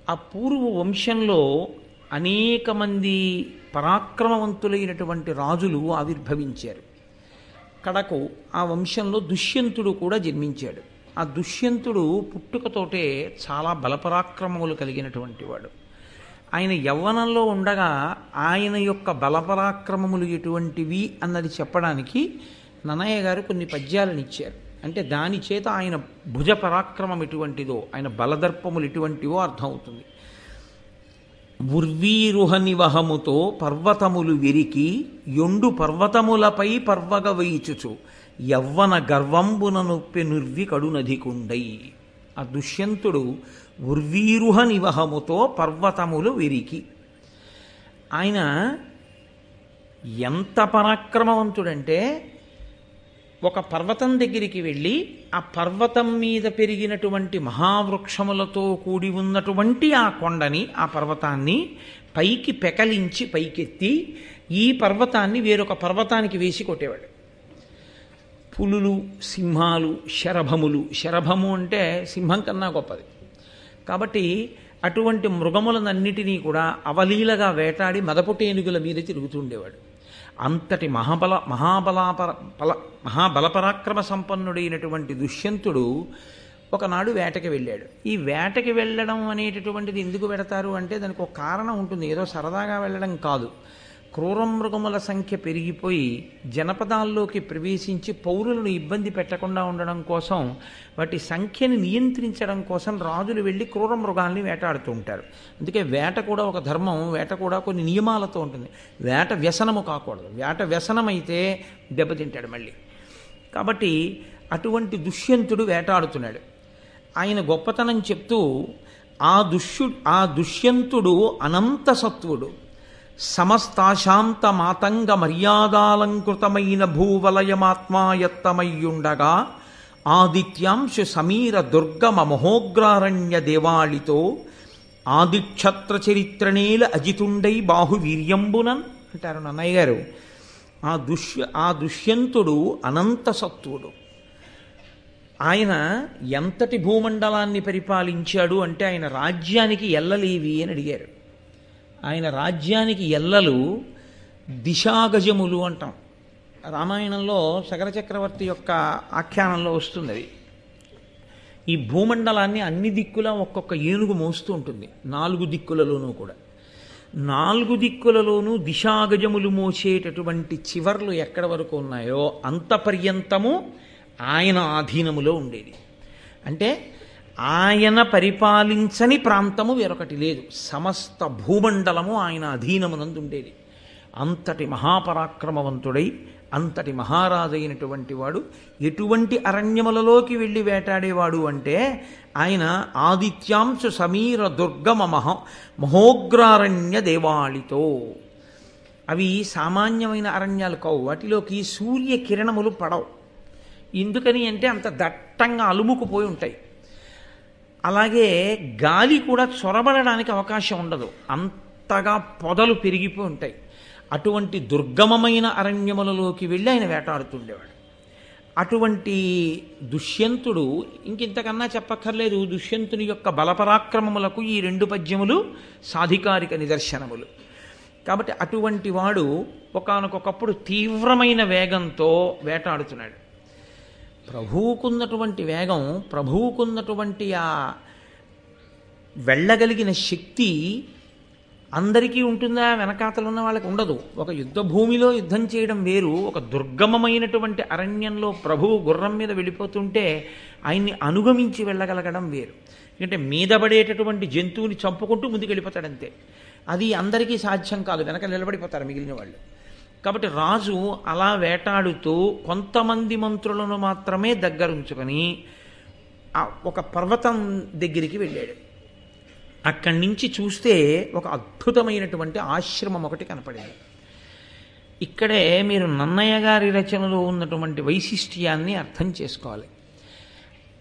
ఆ పూర్వ వంశంలో అనేక మంది పరాక్రమవంతులైనటువంటి రాజులు ఆవిర్భవించారు. కడకు ఆ వంశంలో దుష్యంతుడు కూడా జన్మించాడు. ఆ దుష్యంతుడు పుట్టుకతోటే చాలా బలపరాక్రమములు కలిగినటువంటి వాడు. ఆయన యవ్వనంలో ఉండగా ఆయన యొక్క బలపరాక్రమములు ఎటువంటివి అన్నది చెప్పడానికి నన్నయ్య గారు కొన్ని పద్యాలను ఇచ్చారు. అంటే దాని చేత ఆయన భుజ పరాక్రమం ఎటువంటిదో, ఆయన బలదర్పములు ఎటువంటివో అర్థమవుతుంది. ఉర్వీరుహ నివహముతో పర్వతములు విరికి యొండు పర్వతములపై పర్వగ వేయిచుచు యవ్వన గర్వంబున నొప్పి నుర్వి కడునధికుండై. ఆ దుష్యంతుడు ఉర్వీరుహ నివహముతో పర్వతములు విరికి, ఆయన ఎంత పరాక్రమవంతుడంటే ఒక పర్వతం దగ్గరికి వెళ్ళి ఆ పర్వతం మీద పెరిగినటువంటి మహావృక్షములతో కూడి ఉన్నటువంటి ఆ కొండని, ఆ పర్వతాన్ని పైకి పెకలించి పైకెత్తి ఈ పర్వతాన్ని వేరొక పర్వతానికి వేసి కొట్టేవాడు. పులులు, సింహాలు, శరభములు, శరభము అంటే సింహం కన్నా గొప్పది కాబట్టి అటువంటి మృగములనన్నిటినీ కూడా అవలీలగా వేటాడి మదపుటేనుగుల మీద తిరుగుతుండేవాడు. అంతటి మహాబలపరాక్రమ సంపన్నుడైనటువంటి దుష్యంతుడు ఒకనాడు వేటకి వెళ్ళాడు. ఈ వేటకి వెళ్ళడం అనేటటువంటిది ఎందుకు వెడతారు అంటే దానికి ఒక కారణం ఉంటుంది. ఏదో సరదాగా వెళ్ళడం కాదు. క్రూరమృగముల సంఖ్య పెరిగిపోయి జనపదాల్లోకి ప్రవేశించి పౌరులను ఇబ్బంది పెట్టకుండా ఉండడం కోసం, వాటి సంఖ్యని నియంత్రించడం కోసం రాజులు వెళ్ళి క్రూరమృగాల్ని వేటాడుతూ ఉంటారు. అందుకే వేట కూడా ఒక ధర్మం, వేట కూడా కొన్ని నియమాలతో ఉంటుంది. వేట వ్యసనము కాకూడదు. వేట వ్యసనమైతే దెబ్బతింటాడు మళ్ళీ. కాబట్టి అటువంటి దుష్యంతుడు వేటాడుతున్నాడు. ఆయన గొప్పతనం చెప్తూ ఆ దుష్యంతుడు అనంత సత్వుడు, సమస్తాశాంత మాతంగ మర్యాదాలంకృతమైన భూవలయమాత్మాయత్తమయ్యుండగా ఆదిత్యాంశు సమీర దుర్గమ మహోగ్రారణ్య దేవాళితో ఆదిక్షత్ర చరిత్రనేల అజితుండై బాహువీర్యంబునన్ అంటారు నన్నయ్య గారు. ఆ దుష్యంతుడు అనంత సత్వుడు. ఆయన ఎంతటి భూమండలాన్ని పరిపాలించాడు అంటే ఆయన రాజ్యానికి ఎల్లలేవి అని అడిగారు. ఆయన రాజ్యానికి ఎల్లలు దిశాగజములు అంటాం. రామాయణంలో సగర చక్రవర్తి యొక్క ఆఖ్యానంలో వస్తుంది అది. ఈ భూమండలాన్ని అన్ని దిక్కులా ఒక్కొక్క ఏనుగు మోస్తూ ఉంటుంది, 4 దిక్కులలోనూ కూడా. 4 దిక్కులలోనూ దిశాగజములు మోసేటటువంటి చివర్లు ఎక్కడ వరకు ఉన్నాయో అంత పర్యంతము ఆయన ఆధీనములో ఉండేది. అంటే ఆయన పరిపాలించని ప్రాంతము వేరొకటి లేదు. సమస్త భూమండలము ఆయన అధీనమునందు ఉండేది. అంతటి మహాపరాక్రమవంతుడై అంతటి మహారాజైనటువంటి వాడు ఎటువంటి అరణ్యములలోకి వెళ్ళి వేటాడేవాడు అంటే ఆయన ఆదిత్యాంశ సమీర దుర్గమ మహోగ్రారణ్య దేవాళితో. అవి సామాన్యమైన అరణ్యాలు కావు. వాటిలోకి సూర్యకిరణములు పడవు. ఎందుకని అంటే అంత దట్టంగా అలుముకుపోయి ఉంటాయి. అలాగే గాలి కూడా చొరబడడానికి అవకాశం ఉండదు, అంతగా పొదలు పెరిగిపోయి ఉంటాయి. అటువంటి దుర్గమమైన అరణ్యములలోకి వెళ్ళి ఆయన వేటాడుతుండేవాడు. అటువంటి దుష్యంతుడు, ఇంకింతకన్నా చెప్పక్కర్లేదు, దుష్యంతుని యొక్క బలపరాక్రమములకు ఈ 2 పద్యములు సాధికారిక నిదర్శనములు. కాబట్టి అటువంటి వాడు ఒకానొకప్పుడు తీవ్రమైన వేగంతో వేటాడుతున్నాడు. ప్రభువుకున్నటువంటి వేగం, ప్రభువుకున్నటువంటి ఆ వెళ్ళగలిగిన శక్తి అందరికీ ఉంటుందా? వెనకాతలు ఉన్న వాళ్ళకి ఉండదు. ఒక యుద్ధ భూమిలో యుద్ధం చేయడం వేరు, ఒక దుర్గమమైనటువంటి అరణ్యంలో ప్రభువు గుర్రం మీద వెళ్ళిపోతుంటే ఆయన్ని అనుగమించి వెళ్ళగలగడం వేరు. ఎందుకంటే మీద పడేటటువంటి జంతువుని చంపుకుంటూ ముందుకు వెళ్ళిపోతాడంతే. అది అందరికీ సాధ్యం కాదు, వెనక నిలబడిపోతారు మిగిలిన వాళ్ళు. కాబట్టి రాజు అలా వేటాడుతూ కొంతమంది మంత్రులను మాత్రమే దగ్గరుంచుకొని ఒక పర్వతం దగ్గరికి వెళ్ళాడు. అక్కడి నుంచి చూస్తే ఒక అద్భుతమైనటువంటి ఆశ్రమం ఒకటి కనపడింది. ఇక్కడే మీరు నన్నయ్య గారి రచనలో ఉన్నటువంటి వైశిష్ట్యాన్ని అర్థం చేసుకోవాలి.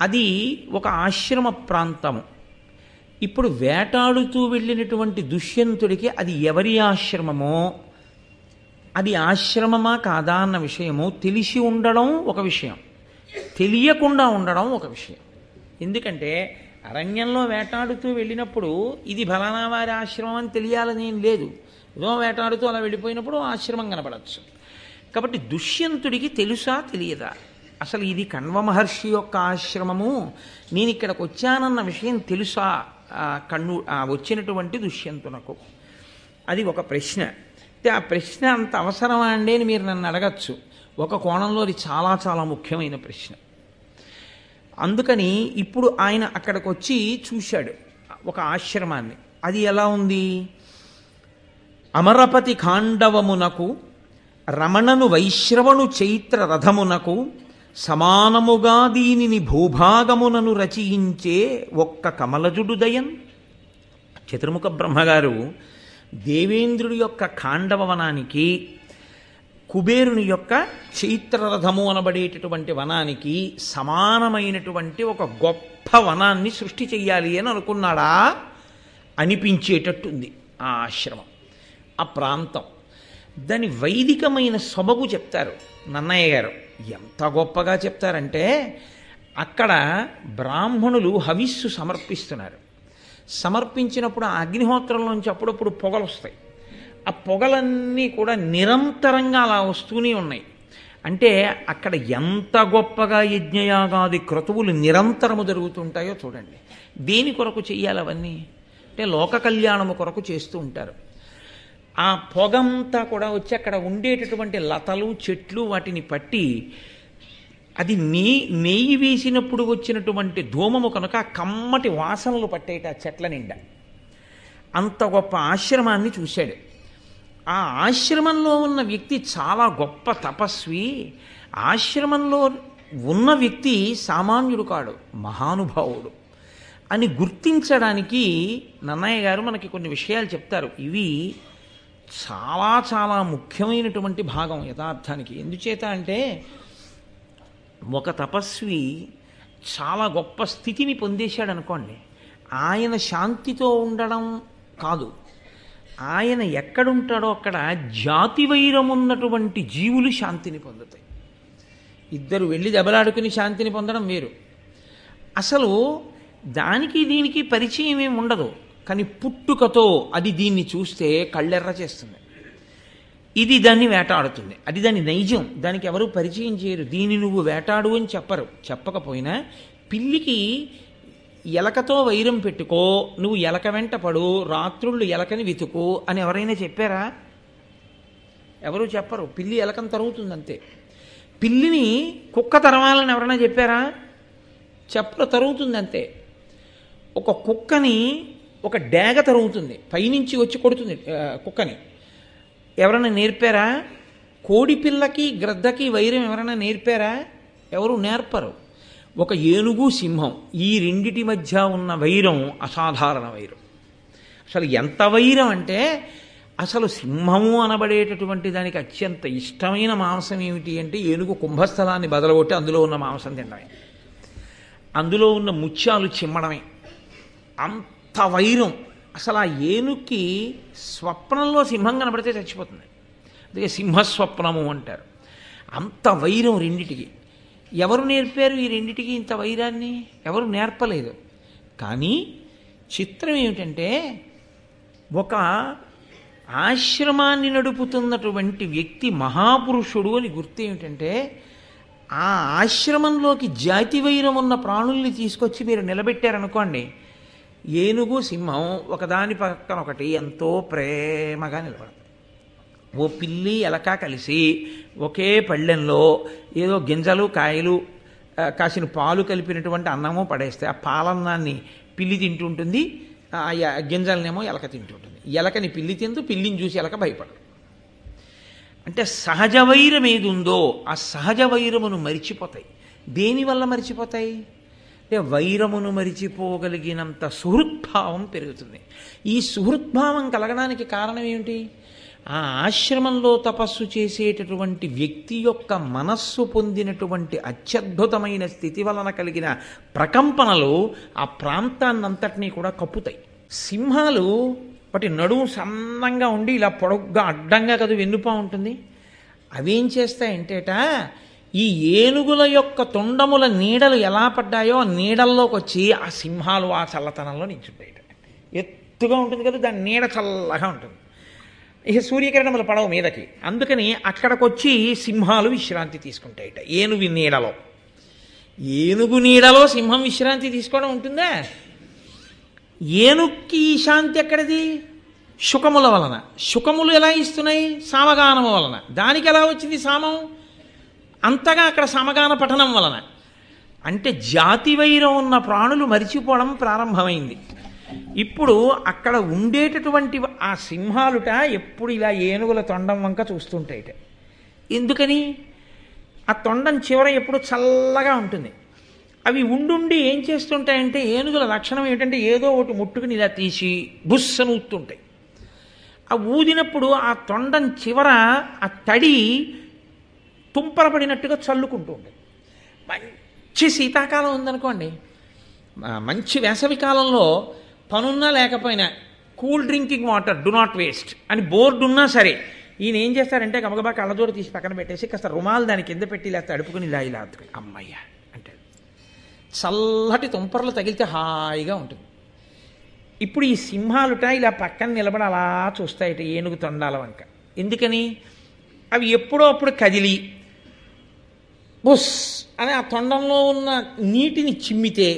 అది ఒక ఆశ్రమ ప్రాంతము. ఇప్పుడు వేటాడుతూ వెళ్ళినటువంటి దుష్యంతుడికి అది ఎవరి ఆశ్రమమో, అది ఆశ్రమమా కాదా అన్న విషయము తెలిసి ఉండడం ఒక విషయం, తెలియకుండా ఉండడం ఒక విషయం. ఎందుకంటే అరణ్యంలో వేటాడుతూ వెళ్ళినప్పుడు ఇది ఫలానా వారి ఆశ్రమం అని తెలియాలని ఏం లేదు. ఏదో వేటాడుతూ అలా వెళ్ళిపోయినప్పుడు ఆశ్రమం కనపడచ్చు. కాబట్టి దుష్యంతుడికి తెలుసా తెలియదా, అసలు ఇది కణ్వ మహర్షి యొక్క ఆశ్రమము, నేను ఇక్కడికి వచ్చానన్న విషయం తెలుసా వచ్చినటువంటి దుష్యంతునకు? అది ఒక ప్రశ్న. అయితే ఆ ప్రశ్న అంత అవసరమా అండి అని మీరు నన్ను అడగచ్చు. ఒక కోణంలో అది చాలా చాలా ముఖ్యమైన ప్రశ్న. అందుకని ఇప్పుడు ఆయన అక్కడికి వచ్చి చూశాడు ఒక ఆశ్రమాన్ని. అది ఎలా ఉంది? అమరపతి ఖాండవమునకు రమణను వైశ్రవణు చైత్ర రథమునకు సమానముగా దీనిని భూభాగమునను రచయించే ఒక్క కమలజుడు దయన్. చతుర్ముఖ బ్రహ్మగారు దేవేంద్రుడి యొక్క ఖాండవ వనానికి, కుబేరుని యొక్క చైత్రరథము అనబడేటటువంటి వనానికి సమానమైనటువంటి ఒక గొప్ప వనాన్ని సృష్టి చెయ్యాలి అని అనుకున్నాడా అనిపించేటట్టుంది ఆ ఆశ్రమం, ఆ ప్రాంతం. దాని వైదికమైన సొబగు చెప్తారు నన్నయ్య గారు. ఎంత గొప్పగా చెప్తారంటే, అక్కడ బ్రాహ్మణులు హవిస్సు సమర్పిస్తున్నారు. సమర్పించినప్పుడు ఆ అగ్నిహోత్రంలోంచి అప్పుడప్పుడు పొగలు వస్తాయి. ఆ పొగలన్నీ కూడా నిరంతరంగా అలా వస్తూనే ఉన్నాయి. అంటే అక్కడ ఎంత గొప్పగా యజ్ఞయాగాది క్రతువులు నిరంతరము జరుగుతుంటాయో చూడండి. దేని కొరకు చెయ్యాలి అవన్నీ అంటే లోక కళ్యాణము కొరకు చేస్తూ ఉంటారు. ఆ పొగంతా కూడా వచ్చి అక్కడ ఉండేటటువంటి లతలు చెట్లు వాటిని పట్టి, అది నెయ్యి వేసినప్పుడు వచ్చినటువంటి ధూమము కనుక కమ్మటి వాసనలు పట్టేట చెట్ల నిండా. అంత గొప్ప ఆశ్రమాన్ని చూశాడు. ఆ ఆశ్రమంలో ఉన్న వ్యక్తి చాలా గొప్ప తపస్వి. ఆశ్రమంలో ఉన్న వ్యక్తి సామాన్యుడు కాడు, మహానుభావుడు అని గుర్తించడానికి నన్నయ్య గారు మనకి కొన్ని విషయాలు చెప్తారు. ఇవి చాలా చాలా ముఖ్యమైనటువంటి భాగం యథార్థానికి. ఎందుచేత అంటే, ఒక తపస్వి చాలా గొప్ప స్థితిని పొందేశాడు అనుకోండి, ఆయన శాంతితో ఉండడం కాదు, ఆయన ఎక్కడుంటాడో అక్కడ జాతి వైరం ఉన్నటువంటి జీవులు శాంతిని పొందుతాయి. ఇద్దరు వెళ్ళి దెబ్బలాడుకుని శాంతిని పొందడం వేరు. అసలు దానికి దీనికి పరిచయం ఏమి ఉండదు, కానీ పుట్టుకతో అది దీన్ని చూస్తే కళ్ళెర్ర చేస్తుంది. ఇది దాన్ని వేటాడుతుంది, అది దాని నైజం. దానికి ఎవరు పరిచయం చేయరు. దీన్ని నువ్వు వేటాడు అని చెప్పరు. చెప్పకపోయినా పిల్లికి ఎలకతో వైరం పెట్టుకో, నువ్వు ఎలక వెంట పడు, రాత్రుళ్ళు ఎలకని వెతుకు అని ఎవరైనా చెప్పారా? ఎవరు చెప్పరు. పిల్లి ఎలకని తరుగుతుంది అంతే. పిల్లిని కుక్క తరవాలని ఎవరైనా చెప్పారా? చెప్పరు, తరుగుతుంది అంతే. ఒక కుక్కని ఒక డేగ తరుగుతుంది, పైనుంచి వచ్చి కొడుతుంది కుక్కని. ఎవరైనా నేర్పారా? కోడి పిల్లకి గ్రద్దకి వైరం ఎవరైనా నేర్పారా? ఎవరు నేర్పరు. ఒక ఏనుగు సింహం, ఈ రెండిటి మధ్య ఉన్న వైరం అసాధారణ వైరం. అసలు ఎంత వైరం అంటే, అసలు సింహము అనబడేటటువంటి దానికి అత్యంత ఇష్టమైన మాంసం ఏమిటి అంటే ఏనుగు కుంభస్థలాన్ని బదలగొట్టి అందులో ఉన్న మాంసం తినడమే, అందులో ఉన్న ముత్యాలు చిమ్మడమే. అంత వైరం. అసలు ఆ ఏనుక్కి స్వప్నంలో సింహం కనబడితే చచ్చిపోతుంది. అందుకే సింహస్వప్నము అంటారు. అంత వైరం రెండిటికి. ఎవరు నేర్పారు ఈ రెండిటికి ఇంత వైరాన్ని? ఎవరు నేర్పలేదు. కానీ చిత్రం ఏమిటంటే, ఒక ఆశ్రమాన్ని నడుపుతున్నటువంటి వ్యక్తి మహాపురుషుడు అని గుర్తు ఏమిటంటే, ఆ ఆశ్రమంలోకి జాతి వైరం ఉన్న ప్రాణుల్ని తీసుకొచ్చి మీరు నిలబెట్టారనుకోండి, ఏనుగు సింహం ఒకదాని పక్కన ఒకటి ఎంతో ప్రేమగా నిలబడతాయి. ఓ పిల్లి ఎలక కలిసి ఒకే పళ్ళెంలో ఏదో గింజలు కాయలు కాసిన పాలు కలిపినటువంటి అన్నము పడేస్తే ఆ పాలన్నాన్ని పిల్లి తింటుంటుంది, ఆ గింజలనేమో ఎలక తింటుంటుంది. ఎలకని పిల్లి తింటూ పిల్లిని చూసి ఎలక భయపడదు. అంటే సహజ వైరం ఏది ఉందో ఆ సహజ వైరమును మరిచిపోతాయి. దేనివల్ల మరిచిపోతాయి అంటే, వైరమును మరిచిపోగలిగినంత సుహృద్భావం పెరుగుతుంది. ఈ సుహృద్భావం కలగడానికి కారణం ఏమిటి? ఆ ఆశ్రమంలో తపస్సు చేసేటటువంటి వ్యక్తి యొక్క మనస్సు పొందినటువంటి అత్యద్భుతమైన స్థితి వలన కలిగిన ప్రకంపనలు ఆ ప్రాంతాన్నంతటినీ కూడా కప్పుతాయి. సింహాలు వాటి నడుము సన్నంగా ఉండి ఇలా పొడగ్గా అడ్డంగా కదా వెన్నుపా ఉంటుంది. అవేం చేస్తాయంటేట, ఈ ఈ ఏనుగుల యొక్క తొండముల నీడలు ఎలా పడ్డాయో ఆ నీడల్లోకి వచ్చి ఆ సింహాలు ఆ చల్లతనంలో నించుంటాయి. ఎత్తుగా ఉంటుంది కదా, దాని నీడ చల్లగా ఉంటుంది. ఇక సూర్యకిరణములు పడవు మీదకి, అందుకని అక్కడికి వచ్చి సింహాలు విశ్రాంతి తీసుకుంటాయిట ఏనుగు నీడలో. ఏనుగు నీడలో సింహం విశ్రాంతి తీసుకోవడం ఉంటుందా? ఏనుగుకి ఈ శాంతి ఎక్కడిది? శుకముల వలన. శుకములు ఎలా ఇస్తున్నాయి? సామగానము వలన. దానికి ఎలా వచ్చింది సామం? అంతగా అక్కడ సమగాన పఠనం వలన. అంటే జాతి వైరం ఉన్న ప్రాణులు మరిచిపోవడం ప్రారంభమైంది. ఇప్పుడు అక్కడ ఉండేటటువంటి ఆ సింహాలుట ఎప్పుడు ఇలా ఏనుగుల తొండం వంక చూస్తుంటాయిట. ఎందుకని? ఆ తొండం చివర ఎప్పుడు చల్లగా ఉంటుంది. అవి ఉండుండి ఏం చేస్తుంటాయంటే, ఏనుగుల లక్షణం ఏమిటంటే ఏదో ఒకటి ముట్టుకుని ఇలా తీసి బుస్సను ఊతుంటాయి. ఆ ఊదినప్పుడు ఆ తొండం చివర ఆ తడి తుంపరపడినట్టుగా చల్లుకుంటూ ఉంటుంది. మంచి శీతాకాలం ఉందనుకోండి, మంచి వేసవి కాలంలో పనున్నా లేకపోయినా cool drinking water do not waste అని బోర్డు ఉన్నా సరే ఈయన ఏం చేస్తారంటే గబగబా కళ్ళజోడు తీసి పక్కన పెట్టేసి కాస్త రుమాలు దాని కింద పెట్టి లేకపోతే అడుపుకుని ఇలా ఇలా అద్దుకుని అమ్మయ్య అంటాడు. చల్లటి తుంపర్లు తగిలితే హాయిగా ఉంటుంది. ఇప్పుడు ఈ సింహాలుట ఇలా పక్కన నిలబడి అలా చూస్తాయిట ఏనుగు తొండాల వంక. ఎందుకని? అవి ఎప్పుడో అప్పుడు కదిలి బుస్ అని ఆ తొండంలో ఉన్న నీటిని చిమ్మితే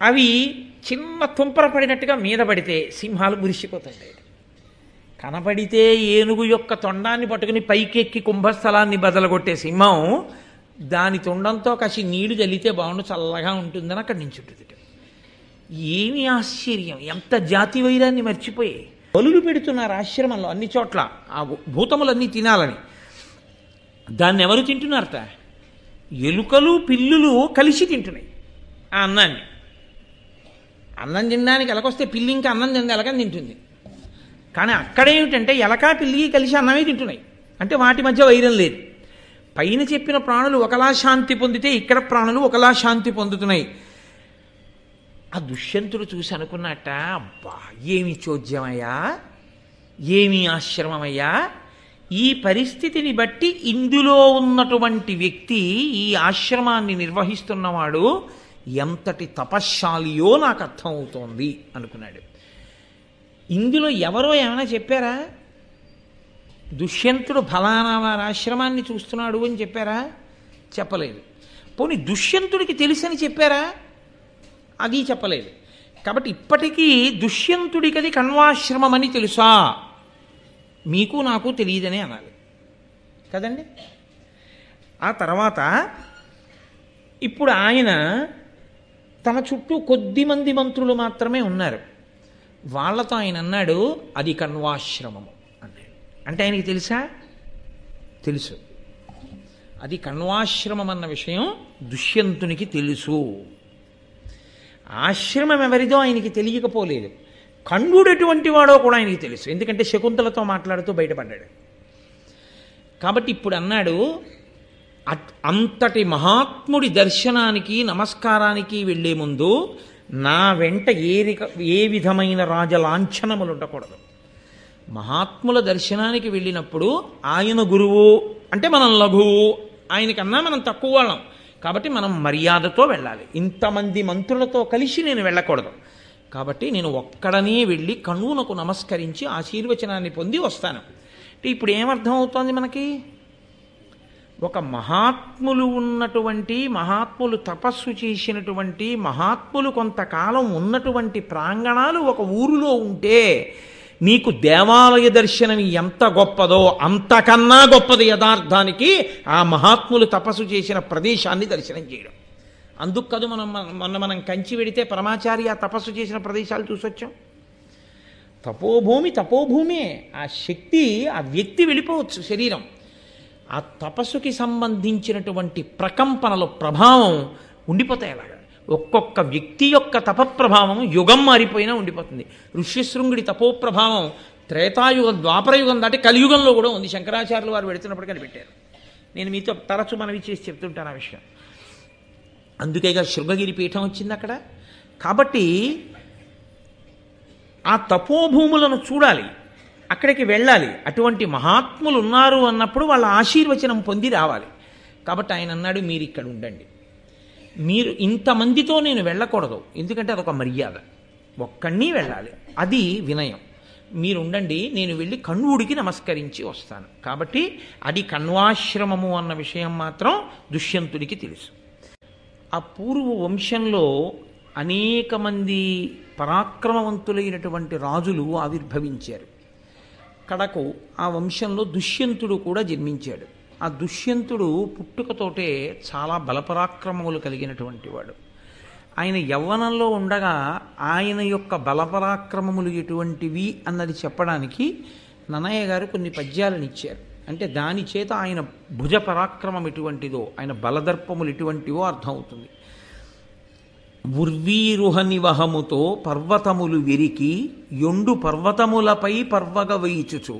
అవి చిన్న తుంపర పడినట్టుగా మీద పడితే సింహాలు మురిసిపోతుంటాయి. కనపడితే ఏనుగు యొక్క తొండాన్ని పట్టుకుని పైకెక్కి కుంభస్థలాన్ని బదలగొట్టే సింహం దాని తొండంతో కాసి నీళ్లు చల్లితే బాగుండు, చల్లగా ఉంటుందని అక్కడి నుంచి ఉంటుంది. ఏమి ఆశ్చర్యం! ఎంత జాతి వైరాన్ని మర్చిపోయి బలులు పెడుతున్నారు ఆశ్రమంలో అన్ని చోట్ల ఆ భూతములన్నీ తినాలని. దాన్ని ఎవరు తింటున్నారట? ఎలుకలు పిల్లులు కలిసి తింటున్నాయి ఆ అన్నాన్ని. అన్నం తినడానికి ఎలకొస్తే పిల్లి ఇంకా అన్నం తింది ఎలకని తింటుంది. కానీ అక్కడేమిటంటే ఎలక పిల్లి కలిసి అన్నమే తింటున్నాయి. అంటే వాటి మధ్య వైరం లేదు. పైన చెప్పిన ప్రాణులు ఒకలా శాంతి పొందితే ఇక్కడ ప్రాణులు ఒకలా శాంతి పొందుతున్నాయి. ఆ దుష్యంతుడు చూసి అనుకున్నట్ట, అబ్బా ఏమి చోద్యమయ్యా, ఏమి ఆశ్రమమయ్యా, ఈ పరిస్థితిని బట్టి ఇందులో ఉన్నటువంటి వ్యక్తి, ఈ ఆశ్రమాన్ని నిర్వహిస్తున్నవాడు ఎంతటి తపశ్శాలియో నాకు అర్థమవుతోంది అనుకున్నాడు. ఇందులో ఎవరో ఏమైనా చెప్పారా? దుష్యంతుడు ఫలానా వారి ఆశ్రమాన్ని చూస్తున్నాడు అని చెప్పారా? చెప్పలేదు. పోనీ దుష్యంతుడికి తెలుసని చెప్పారా? అది చెప్పలేదు. కాబట్టి ఇప్పటికీ దుష్యంతుడికి అది కణ్వాశ్రమం అని తెలుసా? మీకు నాకు తెలియదనే అనాలి కదండి. ఆ తర్వాత ఇప్పుడు ఆయన తన చుట్టూ కొద్దిమంది మంత్రులు మాత్రమే ఉన్నారు. వాళ్ళతో ఆయన అన్నాడు అది కణ్వాశ్రమము అన్నాడు. అంటే ఆయనకి తెలుసా? తెలుసు. అది కణ్వాశ్రమం అన్న విషయం దుష్యంతునికి తెలుసు. ఆశ్రమం ఎవరిదో ఆయనకి తెలియకపోలేదు. కణ్వుడు ఎటువంటి వాడో కూడా ఆయనకి తెలుసు, ఎందుకంటే శకుంతలతో మాట్లాడుతూ బయటపడ్డాడు. కాబట్టి ఇప్పుడు అన్నాడు, అంతటి మహాత్ముడి దర్శనానికి నమస్కారానికి వెళ్ళే ముందు నా వెంట ఏ విధమైన రాజలాంఛనములు ఉండకూడదు. మహాత్ముల దర్శనానికి వెళ్ళినప్పుడు ఆయన గురువు అంటే మనం లఘువు, ఆయనకన్నా మనం తక్కువ వాళ్ళం. కాబట్టి మనం మర్యాదతో వెళ్ళాలి. ఇంతమంది మంత్రులతో కలిసి నేను వెళ్ళకూడదు. కాబట్టి నేను ఒక్కడనే వెళ్ళి కణువునకు నమస్కరించి ఆశీర్వచనాన్ని పొంది వస్తాను. అంటే ఇప్పుడు ఏమర్థం అవుతోంది మనకి? ఒక మహాత్ములు ఉన్నటువంటి, మహాత్ములు తపస్సు చేసినటువంటి, మహాత్ములు కొంతకాలం ఉన్నటువంటి ప్రాంగణాలు ఒక ఊరిలో ఉంటే మీకు దేవాలయ దర్శనం ఎంత గొప్పదో అంతకన్నా గొప్పది యథార్థానికి ఆ మహాత్ములు తపస్సు చేసిన ప్రదేశాన్ని దర్శనం చేయడం. అందుకు కాదు మనం కంచి వెడితే పరమాచార్య తపస్సు చేసిన ప్రదేశాలు చూసొచ్చాం. తపోభూమే. ఆ శక్తి, ఆ వ్యక్తి వెళ్ళిపోవచ్చు శరీరం. ఆ తపస్సుకి సంబంధించినటువంటి ప్రకంపనలు, ప్రభావం ఉండిపోతాయి. అలాగా ఒక్కొక్క వ్యక్తి యొక్క తపప్రభావం యుగం మారిపోయినా ఉండిపోతుంది. ఋష్యశృంగుడి తపోప్రభావం త్రేతాయుగం, ద్వాపరయుగం దాటి కలియుగంలో కూడా ఉంది. శంకరాచార్యులు వారు వెళుతున్నప్పుడు కనిపెట్టారు. నేను మీతో తరచు మనవి చేసి చెప్తుంటాను ఆ విషయం. అందుకేగా శృంగగిరి పీఠం వచ్చింది అక్కడ. కాబట్టి ఆ తపోభూములను చూడాలి, అక్కడికి వెళ్ళాలి. అటువంటి మహాత్ములు ఉన్నారు అన్నప్పుడు వాళ్ళ ఆశీర్వచనం పొంది రావాలి. కాబట్టి ఆయన అన్నాడు, మీరు ఇక్కడ ఉండండి, మీరు ఇంతమందితో నేను వెళ్ళకూడదు, ఎందుకంటే అదొక మర్యాద, ఒక్కడిని వెళ్ళాలి, అది వినయం. మీరు ఉండండి, నేను వెళ్ళి కణ్వుడికి నమస్కరించి వస్తాను. కాబట్టి అది కణ్వాశ్రమము అన్న విషయం మాత్రం దుష్యంతుడికి తెలుసు. ఆ పూర్వ వంశంలో అనేక మంది పరాక్రమవంతులైనటువంటి రాజులు ఆవిర్భవించారు. కడకు ఆ వంశంలో దుష్యంతుడు కూడా జన్మించాడు. ఆ దుష్యంతుడు పుట్టుకతోటే చాలా బలపరాక్రమములు కలిగినటువంటి వాడు. ఆయన యవ్వనంలో ఉండగా ఆయన యొక్క బలపరాక్రమములు ఎటువంటివి అన్నది చెప్పడానికి నన్నయ్య గారు కొన్ని పద్యాలను ఇచ్చారు. అంటే దాని చేత ఆయన భుజ పరాక్రమం ఎటువంటిదో, ఆయన బలదర్పములు ఎటువంటివో అర్థమవుతుంది. ఉర్వీరుహ నివహముతో పర్వతములు విరికి యొండు పర్వతములపై పర్వగ వేయిచుచు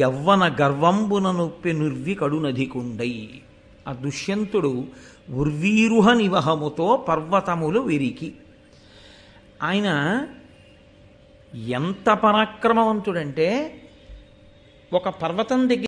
యవ్వన గర్వంబున నొప్పి నుర్వి కడునధికుండై. ఆ దుష్యంతుడు ఉర్వీరుహ నివహముతో పర్వతములు విరికి, ఆయన ఎంత పరాక్రమవంతుడంటే ఒక పర్వతం దగ్గర